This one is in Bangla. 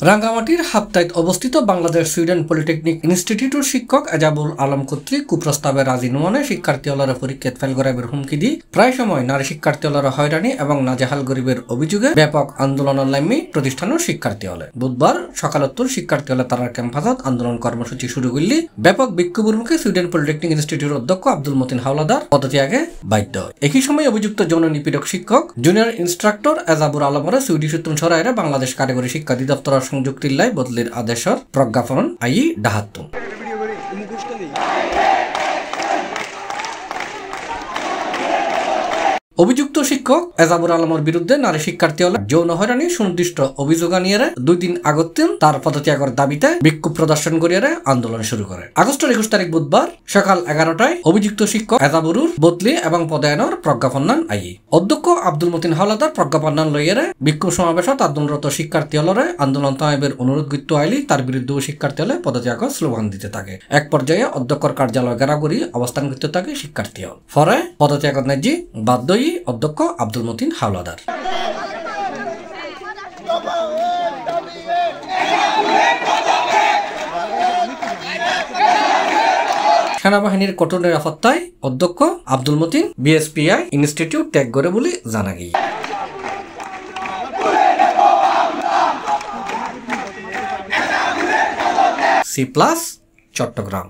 রাঙ্গামাটির হাপ্তাইত অবস্থিত বাংলাদেশ সুইডেন পলিটেকনিক ইনস্টিটিউটের শিক্ষক এজাবুল আলম কর্তৃক কুপ্রস্তাবে রাজি নোয়ানে শিক্ষার্থীরা পরীক্ষাত ফেল করাবের হুমকি দি প্রায় সময় নারী শিক্ষার্থীরা হয়রানি এবং নাজেহাল গরিবের অভিযোগে ব্যাপক আন্দোলনের লাইমি প্রতিষ্ঠানের শিক্ষার্থী হলে বুধবার সকালোত্তর শিক্ষার্থী হলে তারার ক্যাম্পাসত আন্দোলন কর্মসূচি শুরু করলে ব্যাপক বিক্ষোভের মুখে সুইডেন পলিটেকনিক ইনস্টিটিউটের অধ্যক্ষ আব্দুল মতিন হাওলাদার পদত্যাগে বাধ্য হয়। একই সময় অভিযুক্ত যৌন নিপীড়ক শিক্ষক জুনিয়র ইনস্ট্রাক্টর এজাবুল আলমরে সুইডিশ উত্তম সরাইরে বাংলাদেশ কারিগরি শিক্ষা অধিদপ্তর সংযুক্তিল্লাই বদলির আদেশর প্রজ্ঞাপন আই ডাহাত্তম। অভিযুক্ত শিক্ষক এজাবুল আলমের বিরুদ্ধে নারী শিক্ষার্থী হলে যৌন হয়রানি সুনির্দিষ্ট অভিযোগ আনিয়ে 2 দিন আগত তার পদত্যাগের দাবিতে বিক্ষোভ প্রদর্শন করিয়ে আন্দোলন শুরু করে। আগস্টের 21 তারিখ বুধবার সকাল 11টায় অভিযুক্ত শিক্ষক এজাবুরুর বদলি এবং পদায়নের প্রজ্ঞাপন নান আই অধ্যক্ষ আব্দুল মতিন হাওলাদার প্রজ্ঞাপন নান লইয়ে বিক্ষোভ সমাবেশত আন্দোলনরত শিক্ষার্থী হলরে আন্দোলন তমাইবের অনুরোধ গুরুত্ব আইলি তার বিরুদ্ধে শিক্ষার্থী হলে পদত্যাগের স্লোগান দিতে থাকে। এক পর্যায়ে অধ্যক্ষর কার্যালয় ঘেরাও করে অবস্থান করতে থাকে শিক্ষার্থী হল। পরে পদত্যাগের ন্যায্যে বাধ্য অধ্যক্ষ আব্দুল মতিন হাওলাদার। সেনাবাহিনীর কঠোর নিরাপত্তায় অধ্যক্ষ আব্দুল মতিন বিএসপিআই ইনস্টিটিউট ত্যাগ করে বলে জানা গিয়ে C+ চট্টগ্রাম।